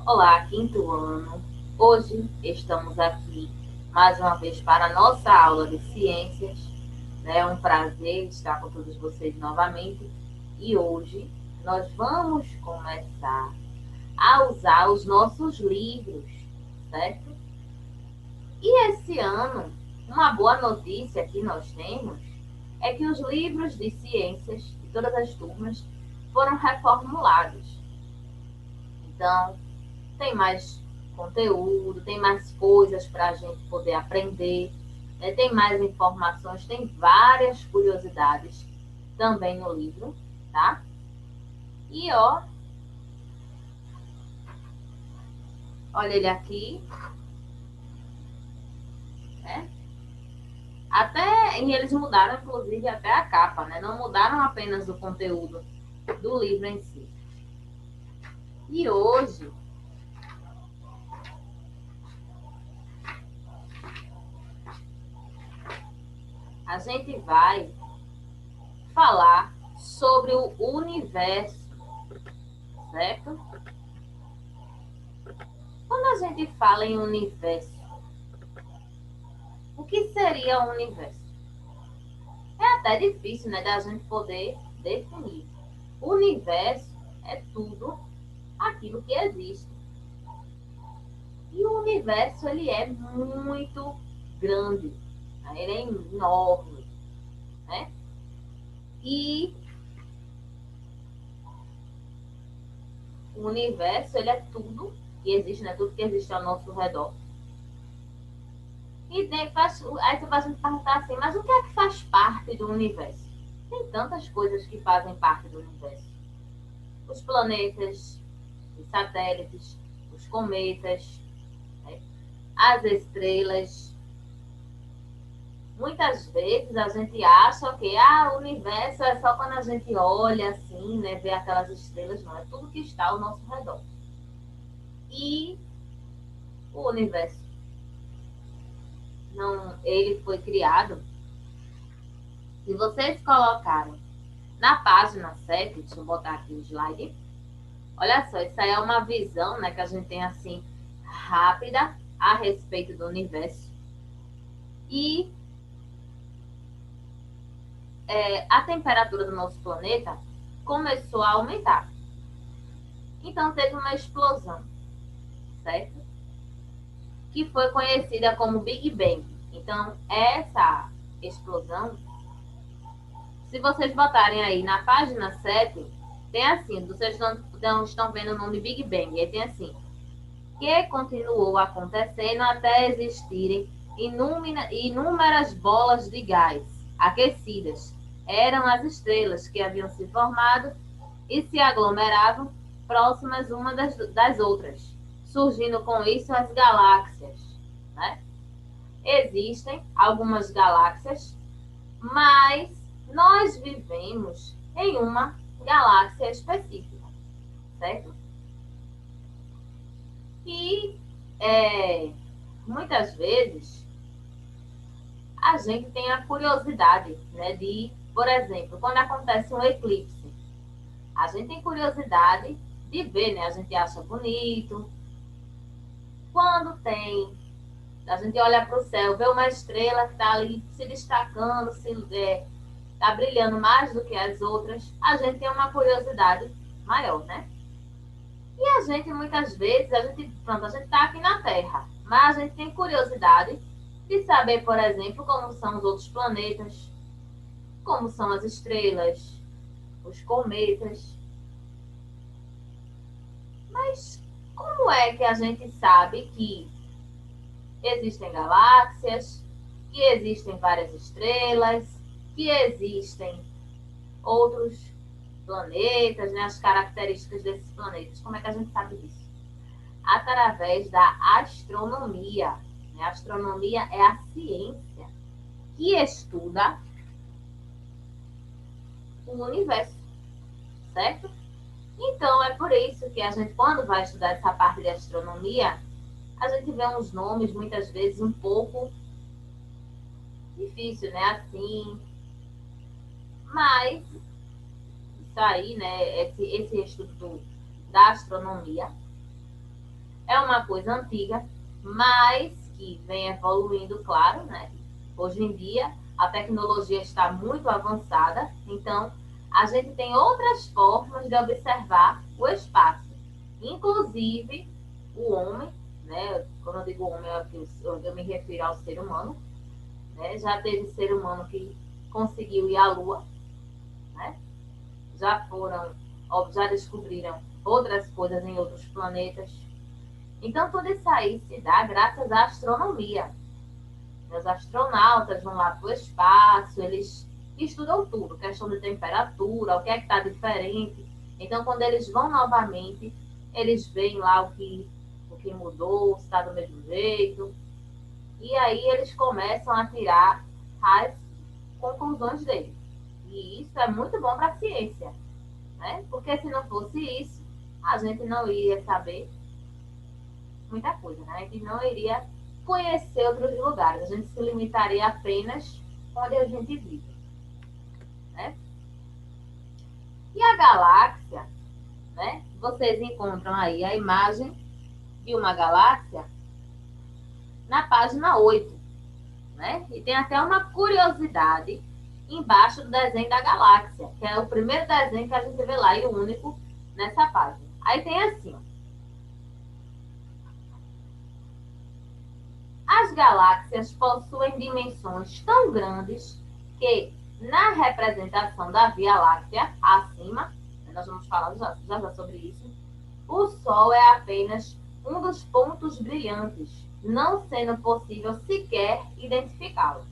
Olá, quinto ano. Hoje estamos aqui mais uma vez para a nossa aula de ciências. É um prazer estar com todos vocês novamente. E hoje nós vamos começar a usar os nossos livros, certo? E esse ano, uma boa notícia que nós temos é que os livros de ciências de todas as turmas foram reformulados. Então, tem mais conteúdo, tem mais coisas para a gente poder aprender, né? Tem mais informações, tem várias curiosidades também no livro, tá? E ó, olha ele aqui, né? Até e eles mudaram, inclusive, até a capa, né? Não mudaram apenas o conteúdo do livro em si. E hoje a gente vai falar sobre o universo, certo? Quando a gente fala em universo, o que seria o universo? É até difícil, né, da gente poder definir. O universo é tudo aquilo que existe. E o universo, ele é muito grande, né? Ele é enorme, né? E o universo, ele é tudo que existe, né? Tudo que existe ao nosso redor. E aí você vai me perguntar assim, mas o que é que faz parte do universo? Tem tantas coisas que fazem parte do universo. Os planetas, os satélites, os cometas, né? As estrelas. Muitas vezes a gente acha que o universo é só quando a gente olha assim, né, vê aquelas estrelas, não, é tudo que está ao nosso redor. E o universo, não, ele foi criado. Se vocês colocarem na página 7, deixa eu botar aqui o slide. Olha só, isso aí é uma visão, né, que a gente tem assim rápida a respeito do universo. E a temperatura do nosso planeta começou a aumentar. Então teve uma explosão, certo? Que foi conhecida como Big Bang. Então essa explosão, se vocês botarem aí na página 7, tem assim, vocês estão vendo o nome Big Bang, e tem assim, que continuou acontecendo até existirem inúmeras bolas de gás aquecidas. Eram as estrelas que haviam se formado e se aglomeravam próximas umas das outras, surgindo com isso as galáxias. Né? Existem algumas galáxias, mas nós vivemos em uma galáxia específica, certo? E muitas vezes a gente tem a curiosidade, né, de, por exemplo, quando acontece um eclipse, a gente tem curiosidade de ver, né? A gente acha bonito. Quando a gente olha para o céu, vê uma estrela que está ali se destacando, está brilhando mais do que as outras, a gente tem uma curiosidade maior, né? E a gente, muitas vezes, a gente está aqui na Terra, mas a gente tem curiosidade de saber, por exemplo, como são os outros planetas, como são as estrelas, os cometas. Mas como é que a gente sabe que existem galáxias, que existem várias estrelas, que existem outros planetas, né, as características desses planetas? Como é que a gente sabe disso? Através da astronomia. A astronomia é a ciência que estuda o universo, certo? Então, é por isso que a gente, quando vai estudar essa parte de astronomia, a gente vê uns nomes, muitas vezes, um pouco difícil, né? Assim, mas isso aí, né? Esse estudo da astronomia é uma coisa antiga, mas que vem evoluindo, claro, né? Hoje em dia, a tecnologia está muito avançada, então a gente tem outras formas de observar o espaço. Inclusive, o homem, né? Quando eu digo homem, eu me refiro ao ser humano, né? Já teve ser humano que conseguiu ir à Lua, né? Já descobriram outras coisas em outros planetas. Então, tudo isso aí se dá graças à astronomia. Os astronautas vão lá para o espaço, eles estudam tudo, questão de temperatura, o que é que está diferente. Então, quando eles vão novamente, eles veem lá o que mudou, se está do mesmo jeito. E aí eles começam a tirar as conclusões deles. E isso é muito bom para a ciência, né? Porque se não fosse isso, a gente não iria saber muita coisa, né? A gente não iria conhecer outros lugares. A gente se limitaria apenas onde a gente vive, né? E a galáxia, né? Vocês encontram aí a imagem de uma galáxia na página 8, né? E tem até uma curiosidade embaixo do desenho da galáxia, que é o primeiro desenho que a gente vê lá e o único nessa página. Aí tem assim, ó. As galáxias possuem dimensões tão grandes que, na representação da Via Láctea, acima, nós vamos falar já sobre isso, o Sol é apenas um dos pontos brilhantes, não sendo possível sequer identificá-lo.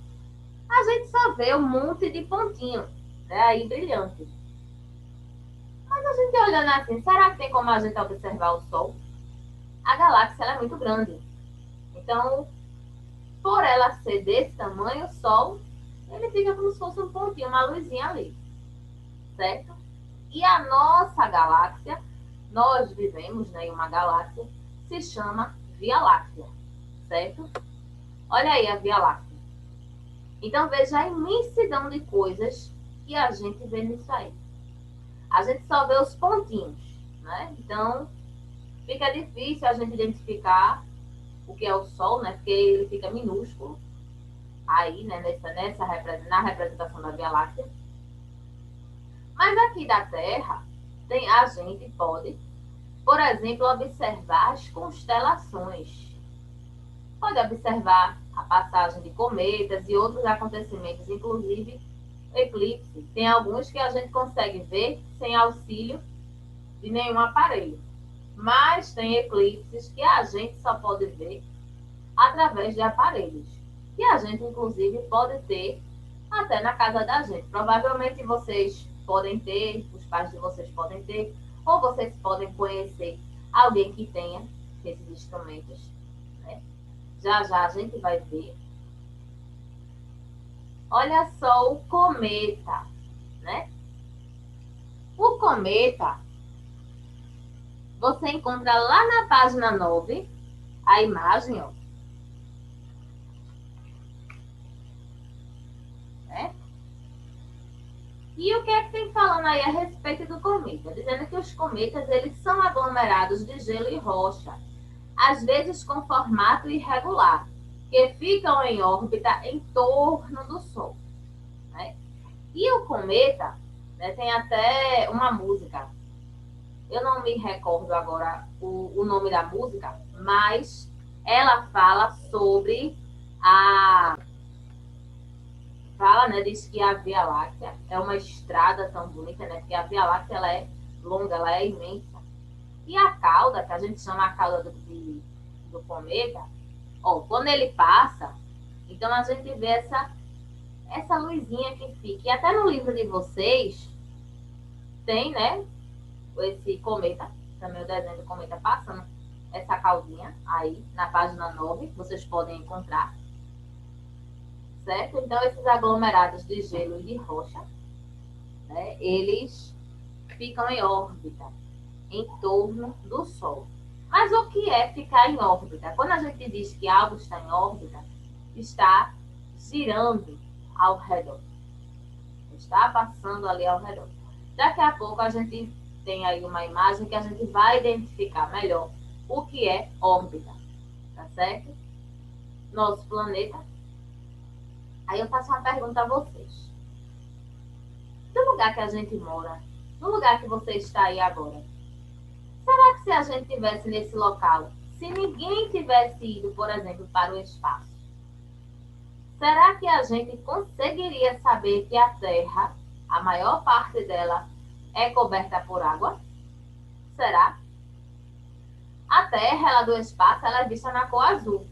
A gente só vê um monte de pontinho, né, aí brilhante. Mas a gente olhando assim, será que tem como a gente observar o Sol? A galáxia é muito grande. Então, por ela ser desse tamanho, o Sol, ele fica como se fosse um pontinho, uma luzinha ali, certo? E a nossa galáxia, nós vivemos, né, em uma galáxia, se chama Via Láctea, certo? Olha aí a Via Láctea. Então, veja a imensidão de coisas que a gente vê nisso aí. A gente só vê os pontinhos, né? Então, fica difícil a gente identificar o que é o Sol, né? Porque ele fica minúsculo aí, né? Na representação da Via Láctea. Mas aqui da Terra, a gente pode, por exemplo, observar as constelações. Pode observar a passagem de cometas e outros acontecimentos, inclusive eclipse. Tem alguns que a gente consegue ver sem auxílio de nenhum aparelho. Mas tem eclipses que a gente só pode ver através de aparelhos. E a gente, inclusive, pode ter até na casa da gente. Provavelmente vocês podem ter, os pais de vocês podem ter, ou vocês podem conhecer alguém que tenha esses instrumentos, né? Já já a gente vai ver. Olha só o cometa, né? O cometa, você encontra lá na página 9, a imagem, ó. Né? E o que é que tem falando aí a respeito do cometa? Dizendo que os cometas, eles são aglomerados de gelo e rocha, às vezes com formato irregular, que ficam em órbita em torno do Sol. Né? E o cometa, né, tem até uma música. Eu não me recordo agora o nome da música, mas ela fala sobre fala, né, diz que a Via Láctea é uma estrada tão bonita, né, porque a Via Láctea ela é longa, ela é imensa. E a cauda, que a gente chama a cauda do cometa, ó, quando ele passa, então a gente vê essa luzinha que fica. E até no livro de vocês tem, né, esse cometa, também o desenho do cometa passando, essa caudinha aí na página 9, vocês podem encontrar. Certo? Então, esses aglomerados de gelo e de rocha, né, eles ficam em órbita, em torno do Sol. Mas o que é ficar em órbita? Quando a gente diz que algo está em órbita, está girando ao redor. Está passando ali ao redor. Daqui a pouco a gente tem aí uma imagem que a gente vai identificar melhor o que é órbita, tá certo? Nosso planeta. Aí eu faço uma pergunta a vocês. No lugar que a gente mora, no lugar que você está aí agora, será que se a gente estivesse nesse local, se ninguém tivesse ido, por exemplo, para o espaço, será que a gente conseguiria saber que a Terra, a maior parte dela, é coberta por água? Será? A Terra, ela do espaço, ela é vista na cor azul.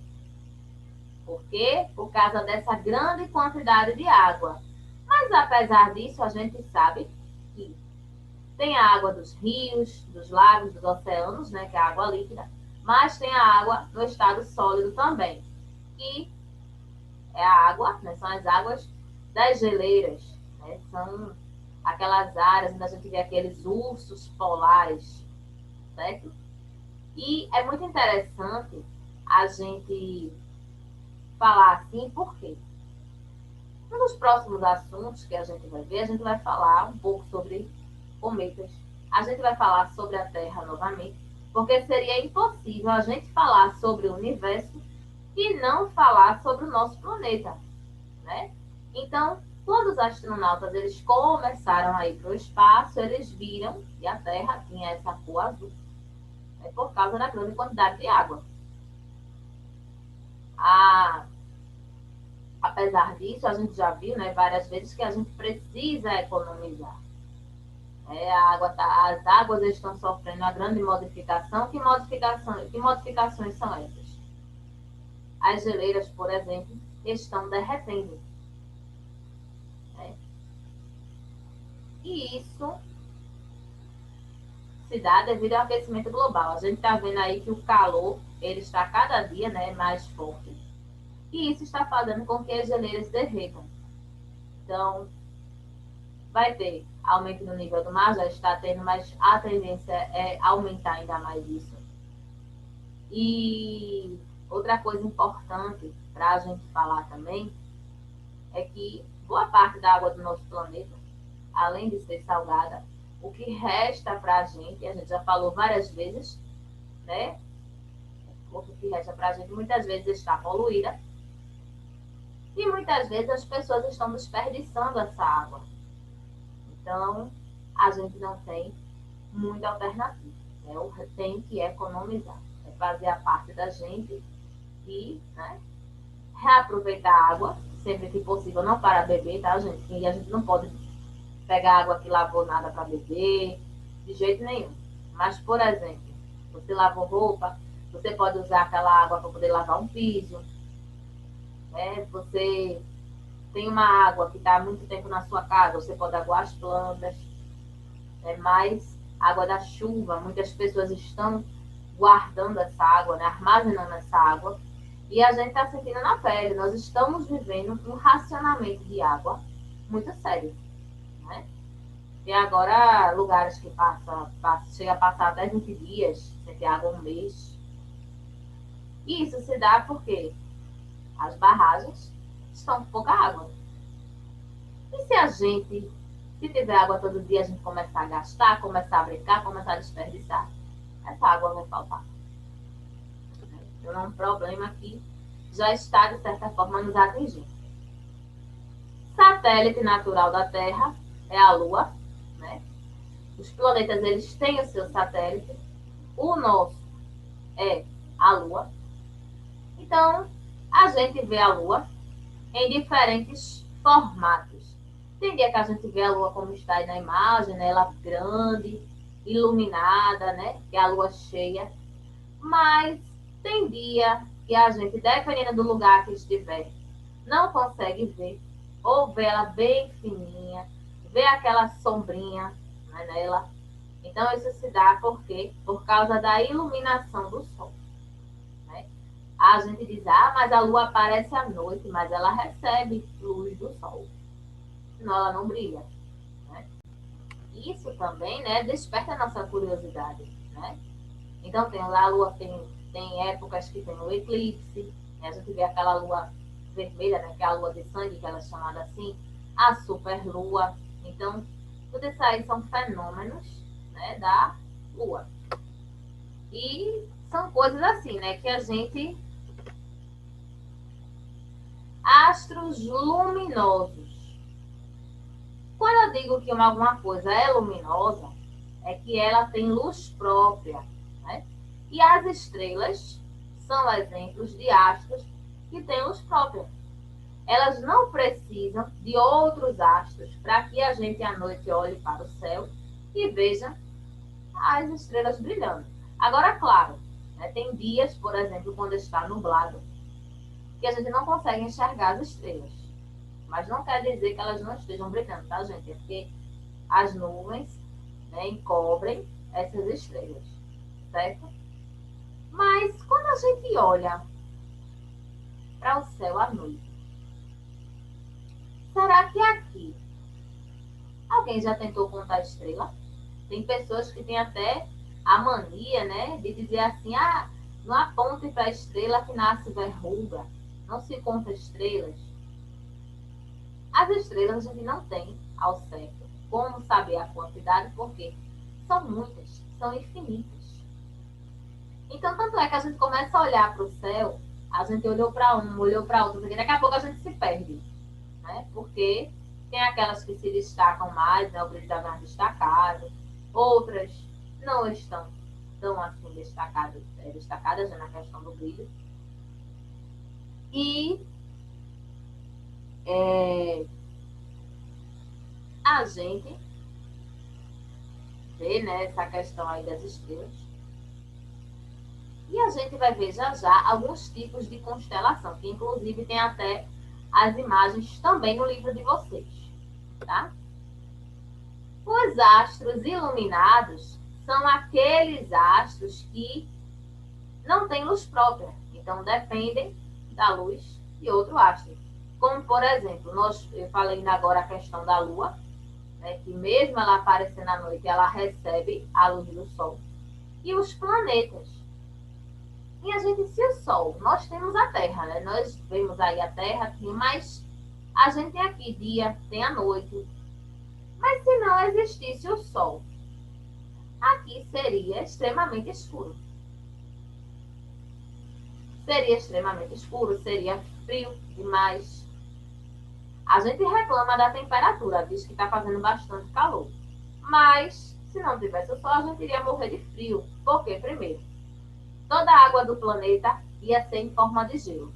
Por quê? Por causa dessa grande quantidade de água. Mas apesar disso, a gente sabe que tem a água dos rios, dos lagos, dos oceanos, né, que é a água líquida, mas tem a água no estado sólido também, que é a água, né, são as águas das geleiras, né, são aquelas áreas onde a gente vê aqueles ursos polares, certo? E é muito interessante a gente falar assim, por quê? Um dos próximos assuntos que a gente vai ver, a gente vai falar um pouco sobre cometas. A gente vai falar sobre a Terra novamente, porque seria impossível a gente falar sobre o universo e não falar sobre o nosso planeta, né? Então, quando os astronautas eles começaram a ir para o espaço, eles viram que a Terra tinha essa cor azul, né, por causa da grande quantidade de água. Apesar disso, a gente já viu, né, várias vezes que a gente precisa economizar. As águas estão sofrendo uma grande modificação. Que modificações são essas? As geleiras, por exemplo, estão derretendo. Né? E isso se dá devido ao aquecimento global. A gente está vendo aí que o calor ele está cada dia, né, mais forte. E isso está fazendo com que as geleiras derretam. Então, vai ter aumento no nível do mar, já está tendo, mas a tendência é aumentar ainda mais isso. E outra coisa importante para a gente falar também é que boa parte da água do nosso planeta, além de ser salgada, o que resta para a gente já falou várias vezes, né? O que resta para a gente muitas vezes está poluída e muitas vezes as pessoas estão desperdiçando essa água. Então, a gente não tem muita alternativa. Né? Tem que economizar. É fazer a parte da gente e, né, reaproveitar a água, sempre que possível, não para beber, tá, gente? E a gente não pode pegar água que lavou nada para beber, de jeito nenhum. Mas, por exemplo, você lavou roupa, você pode usar aquela água para poder lavar um piso. Né? Você tem uma água que está há muito tempo na sua casa, você pode aguar as plantas. Mas água da chuva, muitas pessoas estão guardando essa água, né? Armazenando essa água. E a gente está sentindo na pele, nós estamos vivendo um racionamento de água muito sério. Né? E agora, lugares que chega a passar até 20 dias sem ter água, um mês. E isso se dá porque as barragens estão com pouca água. E se tiver água todo dia, a gente começar a gastar, começar a brincar, começar a desperdiçar, essa água vai faltar. Então é um problema que já está, de certa forma, nos atingindo. Satélite natural da Terra é a Lua, né? Os planetas, eles têm o seu satélite. O nosso é a Lua. Então, a gente vê a Lua em diferentes formatos. Tem dia que a gente vê a Lua como está aí na imagem, né? Ela grande, iluminada, né? Que é a Lua cheia. Mas tem dia que a gente, dependendo do lugar que estiver, não consegue ver. Ou vê ela bem fininha, vê aquela sombrinha, né, nela. Então, isso se dá por quê? Por causa da iluminação do Sol. Né? A gente diz, mas a Lua aparece à noite, mas ela recebe luz do Sol. Senão ela não brilha. Né? Isso também, né, desperta a nossa curiosidade. Né? Então, a Lua tem épocas que tem o eclipse, né? A gente vê aquela Lua vermelha, né, que é a Lua de sangue, que ela é chamada assim, a superlua. Então, tudo isso aí são fenômenos, né, da Lua. E São coisas assim, né? Que a gente... Astros luminosos. Quando eu digo que alguma coisa é luminosa, é que ela tem luz própria, né? E as estrelas são exemplos de astros que têm luz própria. Elas não precisam de outros astros para que a gente à noite olhe para o céu e veja as estrelas brilhando. Agora, claro, né, tem dias, por exemplo, quando está nublado, que a gente não consegue enxergar as estrelas. Mas não quer dizer que elas não estejam brilhando, tá, gente? É porque as nuvens, né, encobrem essas estrelas, certo? Mas quando a gente olha para o céu à noite, será que aqui alguém já tentou contar estrela? Tem pessoas que têm até a mania, né, de dizer assim, ah, não aponte para a estrela que nasce verruga, não se conta estrelas. As estrelas a gente não tem ao certo como saber a quantidade, porque são muitas, são infinitas. Então, tanto é que a gente começa a olhar para o céu, a gente olhou para um, olhou para outro, porque daqui a pouco a gente se perde, né? Porque tem aquelas que se destacam mais, né? O brilho está mais destacado, outras não estão tão assim destacadas né? Na questão do brilho. E a gente vê, né, essa questão aí das estrelas. E a gente vai ver já já alguns tipos de constelação, que inclusive tem até as imagens também no livro de vocês, tá? Os astros iluminados são aqueles astros que não têm luz própria, então dependem da luz de outro astro. Como, por exemplo, eu falei ainda agora a questão da Lua, né, que mesmo ela aparecendo à noite, ela recebe a luz do Sol. E os planetas. E a gente, se o Sol, nós temos a Terra, né? Nós vemos aí a Terra, mas a gente tem aqui dia, tem a noite. Mas se não existisse o Sol, aqui seria extremamente escuro. Seria extremamente escuro, seria frio demais. A gente reclama da temperatura, diz que está fazendo bastante calor. Mas, se não tivesse o Sol, a gente iria morrer de frio. Por quê? Primeiro, toda a água do planeta ia ser em forma de gelo.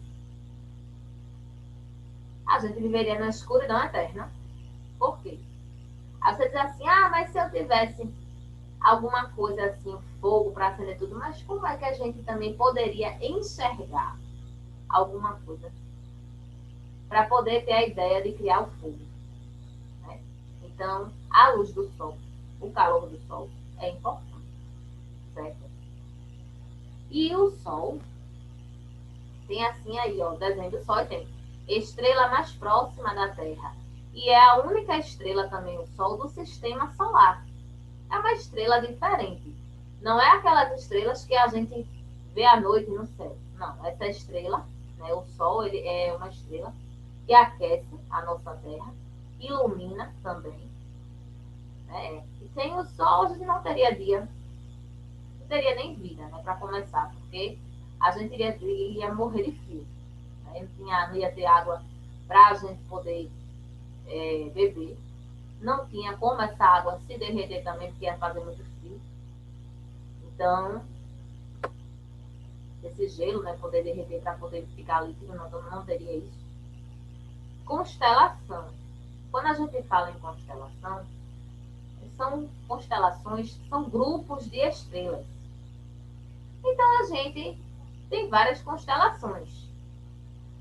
A gente viveria na escuridão eterna. Por quê? Aí você diz assim, ah, mas se eu tivesse alguma coisa assim, fogo para acender tudo, mas como é que a gente também poderia enxergar alguma coisa para poder ter a ideia de criar o fogo? Né? Então, a luz do Sol, o calor do Sol é importante, certo? E o Sol tem assim aí, ó, desenho do Sol e tem estrela mais próxima da Terra. E é a única estrela também, o Sol, do sistema solar. É uma estrela diferente. Não é aquelas estrelas que a gente vê à noite no céu. Não, essa estrela, né, o Sol, ele é uma estrela que aquece a nossa Terra, ilumina também. Né? E sem o Sol, a gente não teria dia, não teria nem vida, né, para começar, porque a gente iria morrer de frio. Né? Não ia ter água para a gente poder beber. Não tinha como essa água se derreter também, porque ia fazer muito frio. Então, esse gelo, né, poder derreter para poder ficar líquido, não teria isso. Constelação. Quando a gente fala em constelação, são constelações, são grupos de estrelas. Então, a gente tem várias constelações.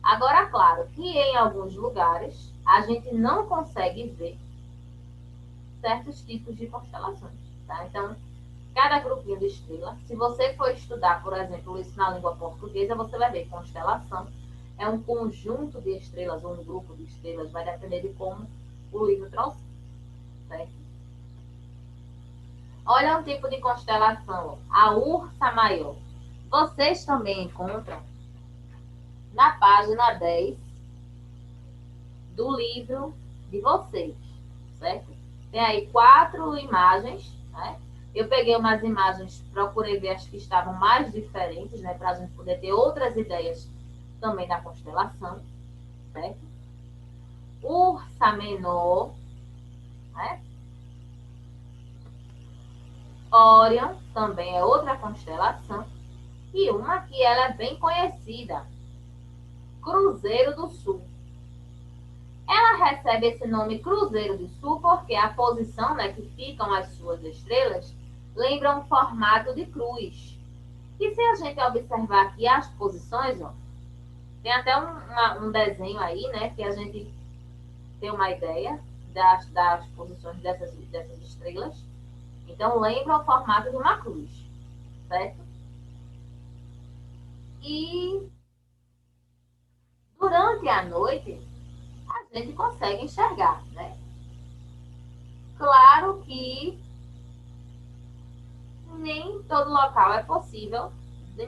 Agora, claro que em alguns lugares a gente não consegue ver certos tipos de constelações, tá? Então, cada grupinho de estrela, se você for estudar, por exemplo, isso na língua portuguesa, você vai ver constelação é um conjunto de estrelas ou um grupo de estrelas, vai depender de como o livro trouxe, certo? Olha um tipo de constelação, a Ursa Maior. Vocês também encontram na página 10 do livro de vocês, certo? Tem aí 4 imagens, né? Eu peguei umas imagens, procurei ver as que estavam mais diferentes, né, para a gente poder ter outras ideias também da constelação, certo? Ursa Menor, né? Órion também é outra constelação. E uma que ela é bem conhecida, Cruzeiro do Sul. Ela recebe esse nome Cruzeiro do Sul porque a posição, né, que ficam as suas estrelas lembra um formato de cruz. E se a gente observar aqui as posições, ó, tem até um desenho aí, né, que a gente tem uma ideia das posições dessas estrelas. Então, lembra o formato de uma cruz, certo? E durante a noite, a gente consegue enxergar, né? Claro que nem todo local é possível, de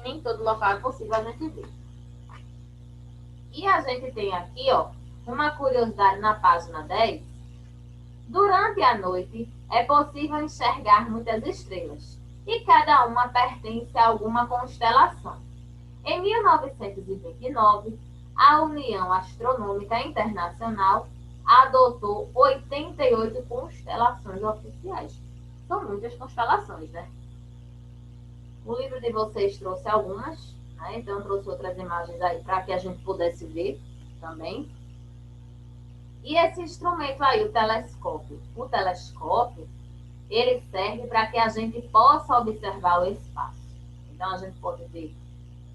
nem todo local é possível a gente ver. E a gente tem aqui, ó, uma curiosidade na página 10. Durante a noite, é possível enxergar muitas estrelas, e cada uma pertence a alguma constelação. Em 1929, a União Astronômica Internacional adotou 88 constelações oficiais. São muitas constelações, né? O livro de vocês trouxe algumas, né? Então trouxe outras imagens aí para que a gente pudesse ver também. E esse instrumento aí, o telescópio, ele serve para que a gente possa observar o espaço. Então a gente pode ver,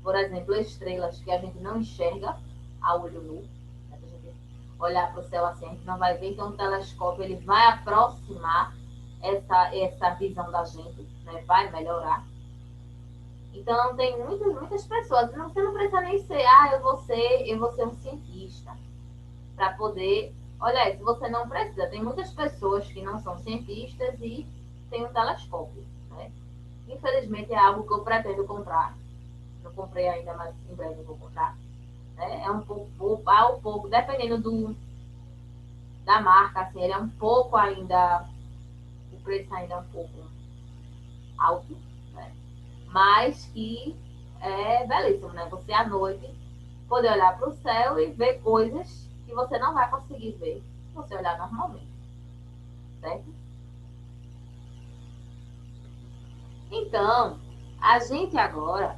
por exemplo, estrelas que a gente não enxerga a olho nu. Né? A gente olhar para o céu assim, a gente não vai ver. Então o telescópio ele vai aproximar essa visão da gente, né? Vai melhorar. Então, tem muitas pessoas. Você não precisa nem ser, eu vou ser um cientista. Para poder. Olha, se você não precisa, tem muitas pessoas que não são cientistas e têm um telescópio. Né? Infelizmente, é algo que eu pretendo comprar. Não comprei ainda, mas em breve eu vou comprar. Né? É um pouco, dependendo da marca, assim, ele é um pouco ainda. O preço ainda é um pouco alto, né? Mas que é belíssimo, né? Você à noite poder olhar para o céu e ver coisas que você não vai conseguir ver se você olhar normalmente, certo? Então, a gente agora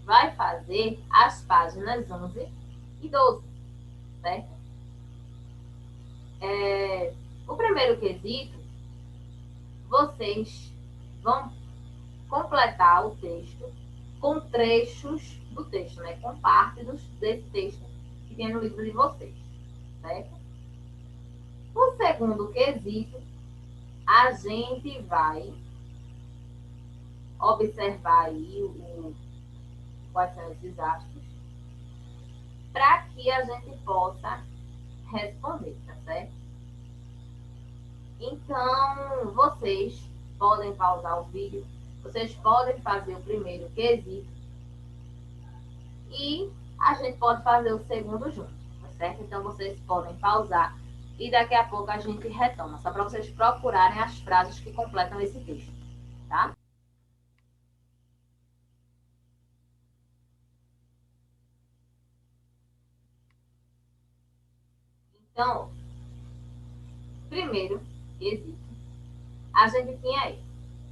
vai fazer as páginas 11 e 12, certo? O primeiro quesito, vocês vão completar o texto com trechos do texto, né? Com partes desse texto que tem no livro de vocês, certo? O segundo quesito, a gente vai observar aí quais são esses astros para que a gente possa responder, tá certo? Então, vocês podem pausar o vídeo, vocês podem fazer o primeiro quesito e a gente pode fazer o segundo junto, tá certo? Então, vocês podem pausar e daqui a pouco a gente retoma, só para vocês procurarem as frases que completam esse texto, tá? Então, primeiro quesito, a gente tinha aí,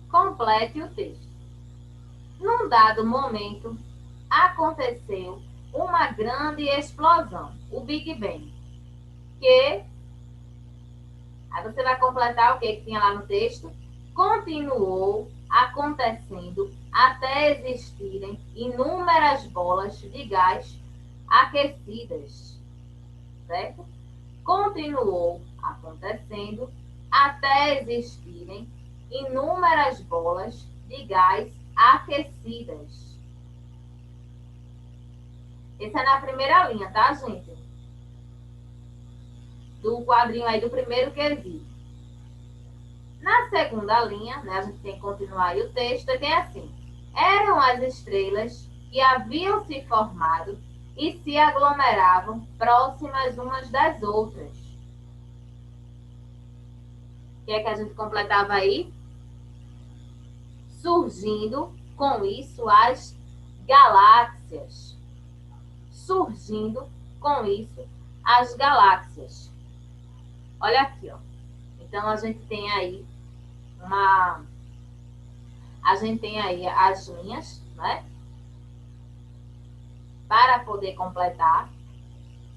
complete o texto. Num dado momento, aconteceu uma grande explosão, o Big Bang, que aí você vai completar o que tinha lá no texto. Continuou acontecendo até existirem inúmeras bolas de gás aquecidas, certo? Continuou acontecendo até existirem inúmeras bolas de gás aquecidas. Essa é na primeira linha, tá, gente? Do quadrinho aí do primeiro quesito. Na segunda linha, né, a gente tem que continuar aí o texto, e tem assim: eram as estrelas que haviam se formado e se aglomeravam próximas umas das outras. O que é que a gente completava aí? Surgindo com isso as galáxias. Surgindo com isso as galáxias. Olha aqui, ó. Então a gente tem aí as linhas, né? Para poder completar,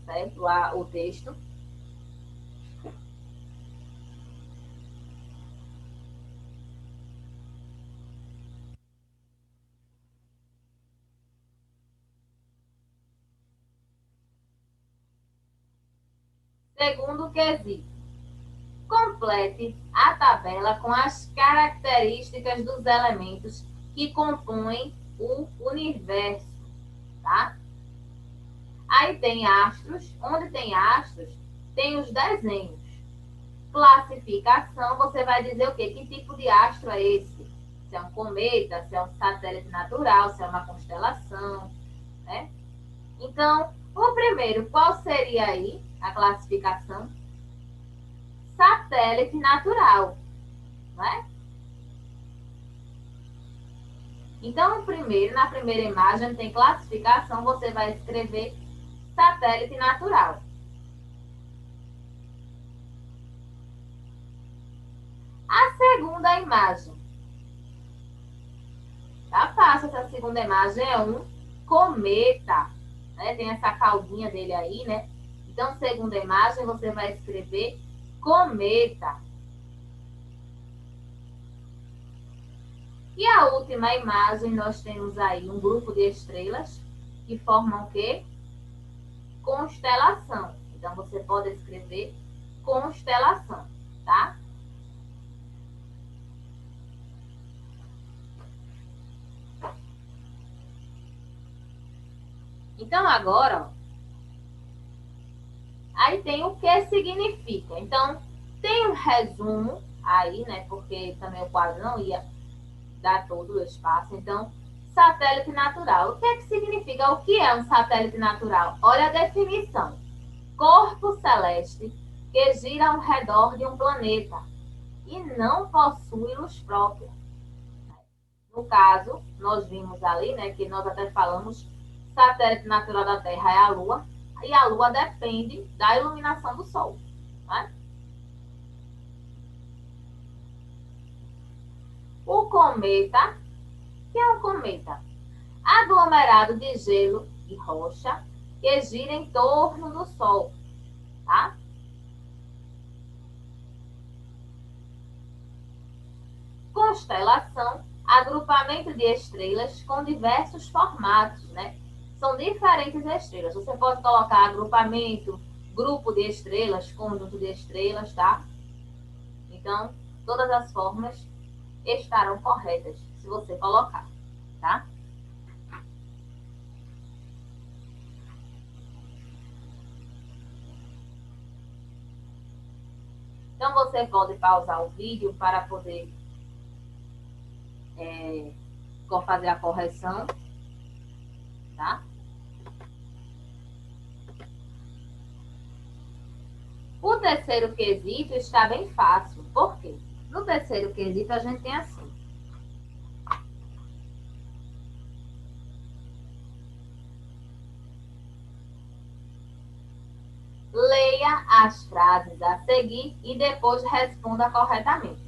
certo? O texto. Segundo quesito, complete a tabela com as características dos elementos que compõem o universo, tá? Aí tem astros, onde tem astros, tem os desenhos. Classificação, você vai dizer o quê? Que tipo de astro é esse? Se é um cometa, se é um satélite natural, se é uma constelação, né? Então, o primeiro, qual seria aí a classificação? Satélite natural, né? Então, primeiro, na primeira imagem tem classificação, você vai escrever satélite natural. A segunda imagem. Tá fácil, essa segunda imagem é um cometa, né? Tem essa caldinha dele aí, né? Então, segunda imagem, você vai escrever cometa. E a última imagem, nós temos aí um grupo de estrelas que formam o quê? Constelação. Então, você pode escrever constelação, tá? Então, agora, ó, aí tem o que significa. Então, tem um resumo aí, né? Porque também o quadro não ia dar todo o espaço. Então, satélite natural. O que é que significa? O que é um satélite natural? Olha a definição. Corpo celeste que gira ao redor de um planeta e não possui luz própria. No caso, nós vimos ali, né, que nós até falamos, satélite natural da Terra é a Lua, e a Lua depende da iluminação do Sol. Né? O cometa, que é um cometa? Aglomerado de gelo e rocha que gira em torno do Sol. Tá? Constelação, agrupamento de estrelas com diversos formatos, né? São diferentes estrelas. Você pode colocar agrupamento, grupo de estrelas, conjunto de estrelas, tá? Então, todas as formas estarão corretas se você colocar, tá? Então, você pode pausar o vídeo para poder fazer a correção, tá? O terceiro quesito está bem fácil. Por quê? No terceiro quesito, a gente tem assim. Leia as frases a seguir e depois responda corretamente.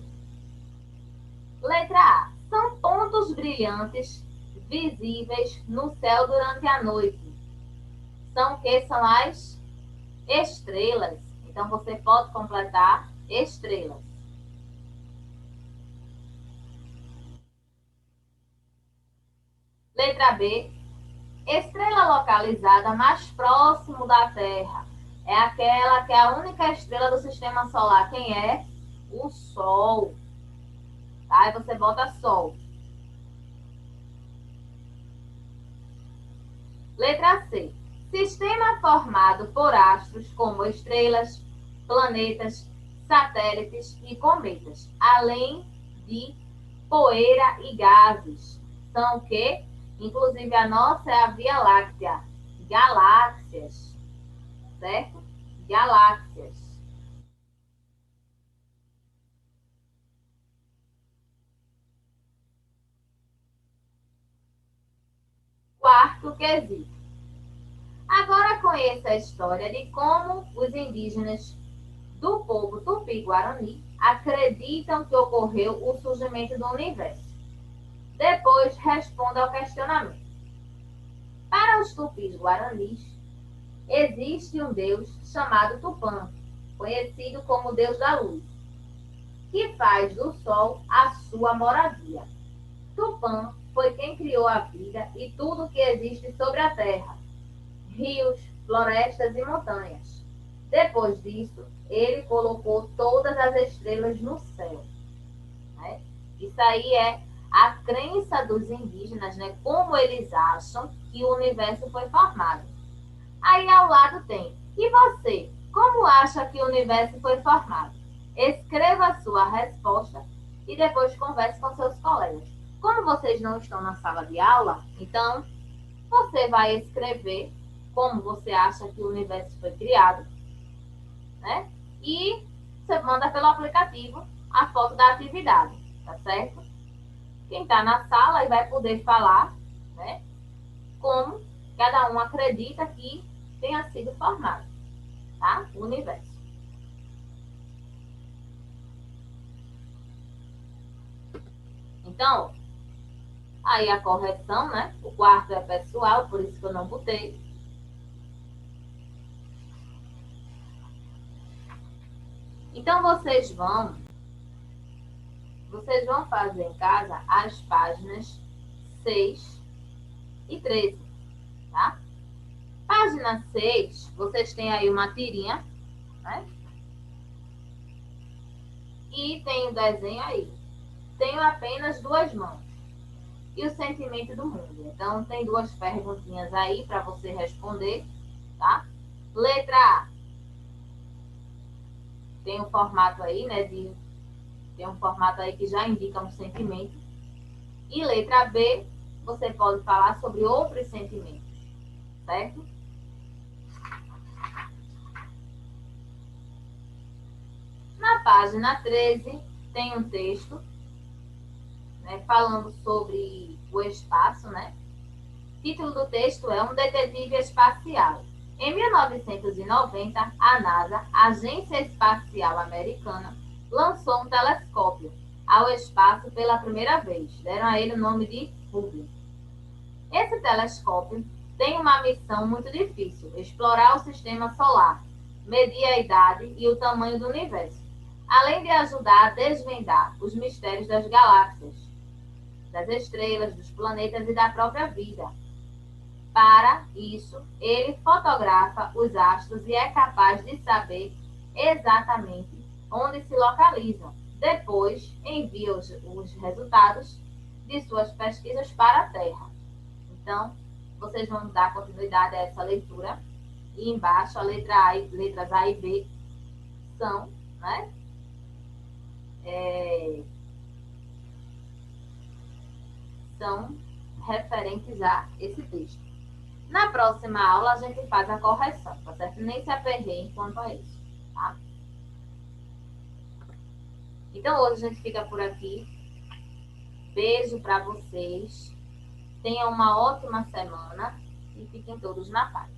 Letra A. São pontos brilhantes visíveis no céu durante a noite. São o que? São as estrelas. Então, você pode completar estrelas. Letra B. Estrela localizada mais próximo da Terra. É aquela que é a única estrela do sistema solar. Quem é? O Sol. Tá? Aí você bota Sol. Letra C. Sistema formado por astros como estrelas, planetas, satélites e cometas, além de poeira e gases. São o quê? Inclusive a nossa é a Via Láctea. Galáxias. Certo? Galáxias. fantástico que existe. Agora conheça a história de como os indígenas do povo Tupi-Guarani acreditam que ocorreu o surgimento do universo. Depois responda ao questionamento. Para os Tupis-Guaranis, existe um deus chamado Tupã, conhecido como Deus da Luz, que faz do sol a sua moradia. Tupã foi quem criou a vida e tudo que existe sobre a terra, rios, florestas e montanhas. Depois disso, ele colocou todas as estrelas no céu. Né? Isso aí é a crença dos indígenas, né? Como eles acham que o universo foi formado. Aí ao lado tem, e você, como acha que o universo foi formado? Escreva a sua resposta e depois converse com seus colegas. Como vocês não estão na sala de aula, então você vai escrever como você acha que o universo foi criado, né? E você manda pelo aplicativo a foto da atividade, tá certo? Quem está na sala vai poder falar, né? Como cada um acredita que tenha sido formado, tá? O universo. Então, aí a correção, né? O quarto é pessoal, por isso que eu não botei. Então, vocês vão fazer em casa as páginas 6 e 13, tá? Página 6, vocês têm aí uma tirinha, né? E tem o desenho aí. Tenho apenas 2 mãos. E o sentimento do mundo. Então, tem 2 perguntinhas aí para você responder, tá? Letra A. Tem um formato aí, né? Tem um formato aí que já indica um sentimento. E letra B, você pode falar sobre outros sentimentos, certo? Na página 13, tem um texto, né, falando sobre o espaço, né? O título do texto é Um Detetive Espacial. Em 1990, a NASA, Agência Espacial Americana, lançou um telescópio ao espaço pela primeira vez. Deram a ele o nome de Hubble. Esse telescópio tem uma missão muito difícil: explorar o sistema solar, medir a idade e o tamanho do universo, além de ajudar a desvendar os mistérios das galáxias, das estrelas, dos planetas e da própria vida. Para isso, ele fotografa os astros e é capaz de saber exatamente onde se localizam. Depois, envia os resultados de suas pesquisas para a Terra. Então, vocês vão dar continuidade a essa leitura. E embaixo, letras A e B são, né? São referentes a esse texto. Na próxima aula, a gente faz a correção, tá certo? Nem se aperreiem quanto a isso, tá? Então, hoje a gente fica por aqui. Beijo para vocês. Tenham uma ótima semana e fiquem todos na paz.